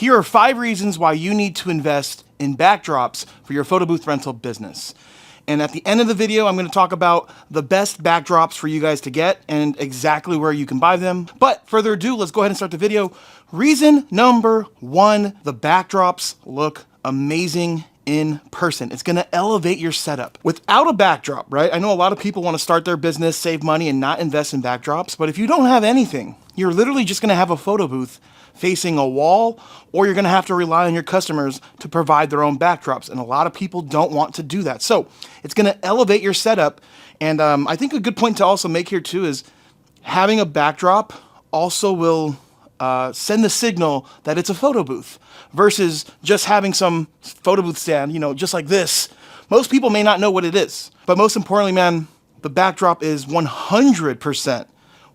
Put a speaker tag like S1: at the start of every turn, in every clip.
S1: Here are 5 reasons why you need to invest in backdrops for your photo booth rental business. And at the end of the video, I'm going to talk about the best backdrops for you guys to get and exactly where you can buy them. But further ado, let's go ahead and start the video. Reason number 1, the backdrops look amazing in person. It's going to elevate your setup. Without a backdrop, right? I know a lot of people want to start their business, save money, and not invest in backdrops. But if you don't have anything, you're literally just going to have a photo booth facing a wall, or you're going to have to rely on your customers to provide their own backdrops. And a lot of people don't want to do that. So it's going to elevate your setup. And I think a good point to also make here too is having a backdrop also will send the signal that it's a photo booth versus just having some photo booth stand, just like this. Most people may not know what it is. But most importantly, man, the backdrop is 100%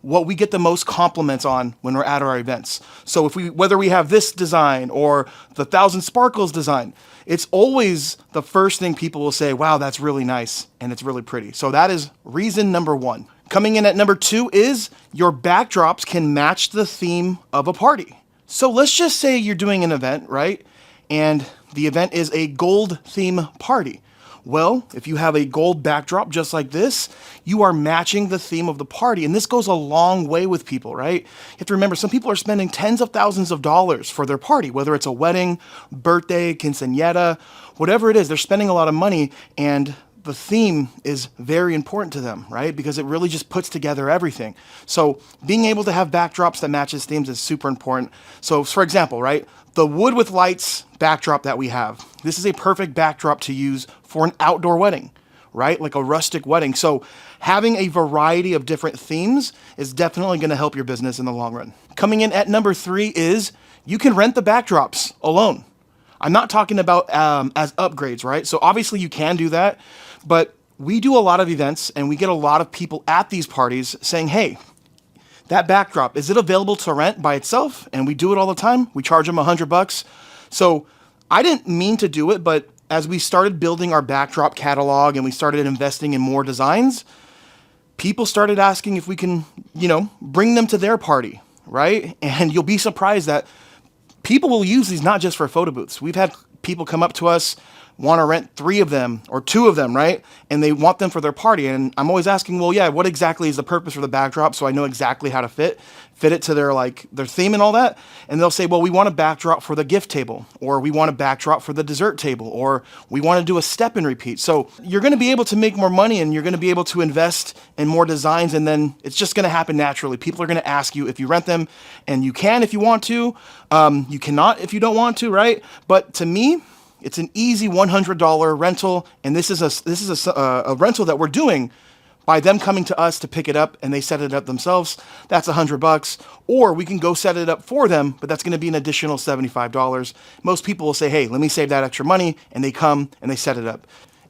S1: what we get the most compliments on when we're at our events. So whether we have this design or the 1,000 Sparkles design, it's always the first thing people will say, wow, that's really nice and it's really pretty. So that is reason number 1. Coming in at number 2 is your backdrops can match the theme of a party. So let's just say you're doing an event, right? And the event is a gold theme party. Well, if you have a gold backdrop just like this, you are matching the theme of the party. And this goes a long way with people, right? You have to remember, some people are spending tens of thousands of dollars for their party, whether it's a wedding, birthday, quinceañera, whatever it is, they're spending a lot of money, and the theme is very important to them, right? Because it really just puts together everything. So being able to have backdrops that matches themes is super important. So for example, right, the wood with lights backdrop that we have, this is a perfect backdrop to use for an outdoor wedding, right? Like a rustic wedding. So having a variety of different themes is definitely going to help your business in the long run. Coming in at number 3 is you can rent the backdrops alone. I'm not talking about as upgrades, right? So obviously you can do that, but we do a lot of events and we get a lot of people at these parties saying, hey, that backdrop, is it available to rent by itself? And we do it all the time. We charge them $100. So I didn't mean to do it, but as we started building our backdrop catalog and we started investing in more designs, people started asking if we can, bring them to their party, right? And you'll be surprised that people will use these not just for photo booths. We've had people come up to us, want to rent 3 of them or 2 of them, right? And they want them for their party. And I'm always asking, well, yeah, what exactly is the purpose for the backdrop? So I know exactly how to fit it to their theme and all that. And they'll say, well, we want a backdrop for the gift table, or we want a backdrop for the dessert table, or we want to do a step and repeat. So you're going to be able to make more money and you're going to be able to invest in more designs. And then it's just going to happen naturally. People are going to ask you if you rent them, and you can if you want to. You cannot if you don't want to, right? But to me, it's an easy $100 rental, and this is a rental that we're doing by them coming to us to pick it up, and they set it up themselves. That's $100, or we can go set it up for them, but that's going to be an additional $75. Most people will say, hey, let me save that extra money, and they come and they set it up.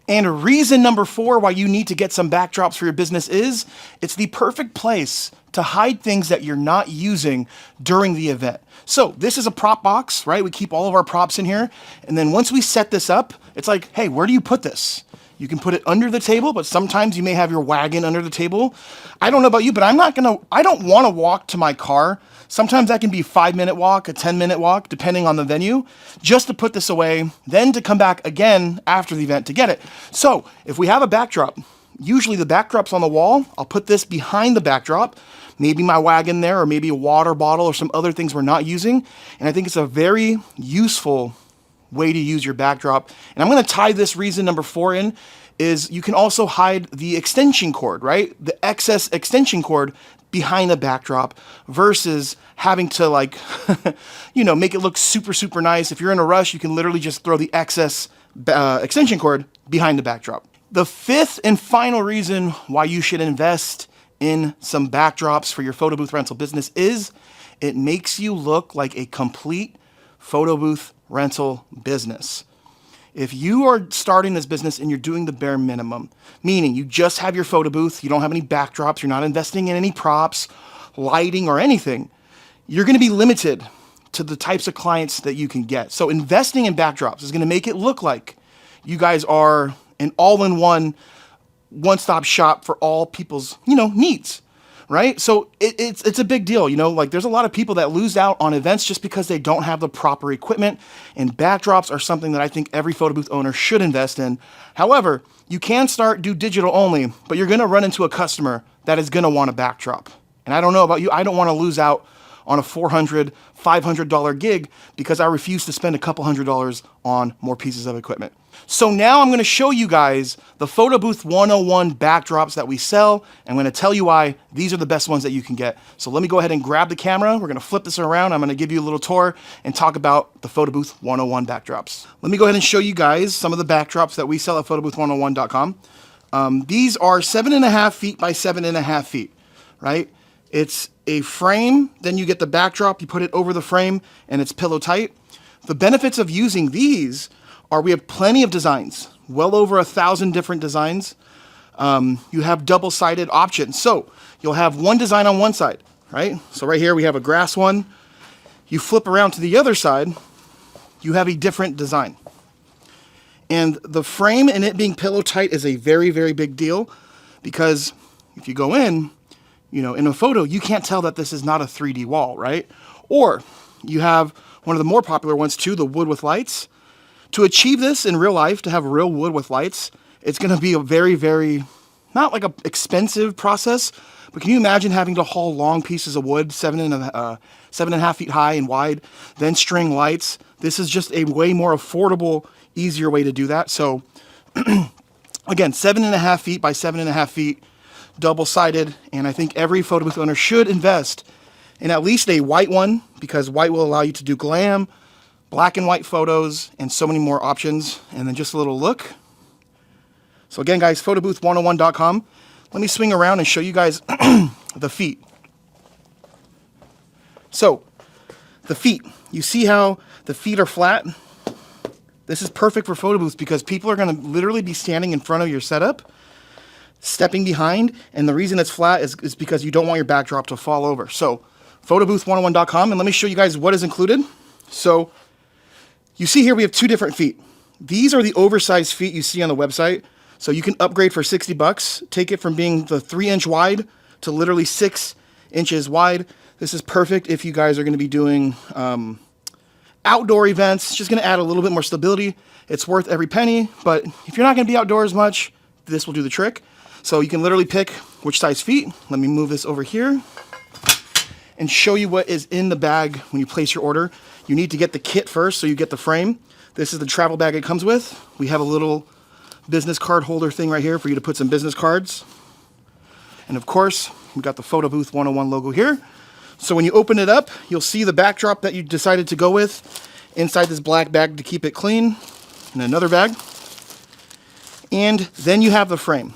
S1: And reason number 4 why you need to get some backdrops for your business is it's the perfect place to hide things that you're not using during the event. So this is a prop box, right? We keep all of our props in here. And then once we set this up, it's like, hey, where do you put this? You can put it under the table, but sometimes you may have your wagon under the table. I don't know about you, but I don't want to walk to my car. Sometimes that can be a 5-minute walk, a 10-minute walk, depending on the venue, just to put this away, then to come back again after the event to get it. So if we have a backdrop, usually the backdrop's on the wall. I'll put this behind the backdrop, maybe my wagon there, or maybe a water bottle or some other things we're not using. And I think it's a very useful way to use your backdrop. And I'm going to tie this reason number 4 in, is you can also hide the extension cord, right? The excess extension cord behind the backdrop versus having to make it look super, super nice. If you're in a rush, you can literally just throw the excess extension cord behind the backdrop. The 5th and final reason why you should invest in some backdrops for your photo booth rental business is it makes you look like a complete photo booth rental business. If you are starting this business and you're doing the bare minimum, meaning you just have your photo booth, you don't have any backdrops, you're not investing in any props, lighting, or anything, you're going to be limited to the types of clients that you can get. So investing in backdrops is going to make it look like you guys are an all-in-one, one-stop shop for all people's, needs. right? So it's a big deal, you know, like there's a lot of people that lose out on events just because they don't have the proper equipment, and backdrops are something that I think every photo booth owner should invest in. However, you can do digital only, but you're gonna run into a customer that is gonna want a backdrop. And I don't know about you, I don't wanna lose out on a $400, $500 gig because I refuse to spend a couple $100s on more pieces of equipment. So now I'm going to show you guys the Photo Booth 101 backdrops that we sell. I'm going to tell you why these are the best ones that you can get. So let me go ahead and grab the camera. We're going to flip this around. I'm going to give you a little tour and talk about the Photo Booth 101 backdrops. Let me go ahead and show you guys some of the backdrops that we sell at photobooth101.com. These are 7.5 feet by 7.5 feet, right? It's a frame, then you get the backdrop, you put it over the frame, and it's pillow tight. The benefits of using these are we have plenty of designs, well over 1,000 different designs. You have double-sided options. So you'll have one design on one side, right? So right here we have a grass one. You flip around to the other side, you have a different design. And the frame and it being pillow tight is a very, very big deal because if you go in, you know, in a photo, you can't tell that this is not a 3D wall, right? Or you have one of the more popular ones too, the wood with lights. To achieve this in real life, to have real wood with lights, it's gonna be a very, very, not like a expensive process, but can you imagine having to haul long pieces of wood, 7.5 feet high and wide, then string lights? This is just a way more affordable, easier way to do that. So again, 7.5 feet by 7.5 feet, double-sided, and I think every photo booth owner should invest in at least a white one because white will allow you to do glam, black and white photos, and so many more options. And then just a little look. So again, guys, photobooth101.com. Let me swing around and show you guys the feet. So the feet, you see how the feet are flat? This is perfect for photo booths because people are gonna literally be standing in front of your setup, stepping behind, and the reason it's flat is because you don't want your backdrop to fall over. So photobooth101.com, and let me show you guys what is included. So you see here we have two different feet. These are the oversized feet you see on the website. So you can upgrade for 60 bucks, take it from being the 3-inch wide to literally 6 inches wide. This is perfect if you guys are gonna be doing outdoor events. It's just gonna add a little bit more stability. It's worth every penny, but if you're not gonna be outdoors much, this will do the trick. So you can literally pick which size feet. Let me move this over here and show you what is in the bag when you place your order. You need to get the kit first, so you get the frame. This is the travel bag it comes with. We have a little business card holder thing right here for you to put some business cards. And of course, we got the Photo Booth 101 logo here. So when you open it up, you'll see the backdrop that you decided to go with inside this black bag to keep it clean, and another bag. And then you have the frame.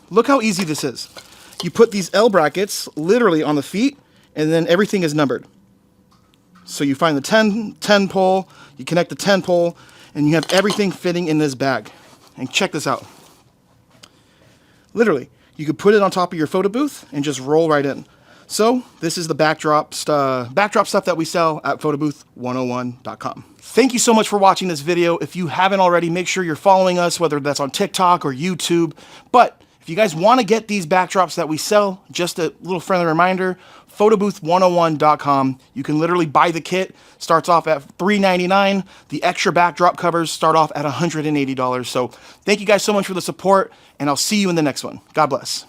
S1: Look how easy this is. You put these L brackets literally on the feet, and then everything is numbered. So you find the 10 pole, you connect the 10 pole, and you have everything fitting in this bag. And check this out. Literally, you could put it on top of your photo booth and just roll right in. So this is the backdrop stuff that we sell at photobooth101.com. Thank you so much for watching this video. If you haven't already, make sure you're following us, whether that's on TikTok or YouTube. But if you guys want to get these backdrops that we sell, just a little friendly reminder, photobooth101.com. You can literally buy the kit. Starts off at $3.99. The extra backdrop covers start off at $180. So thank you guys so much for the support, and I'll see you in the next one. God bless.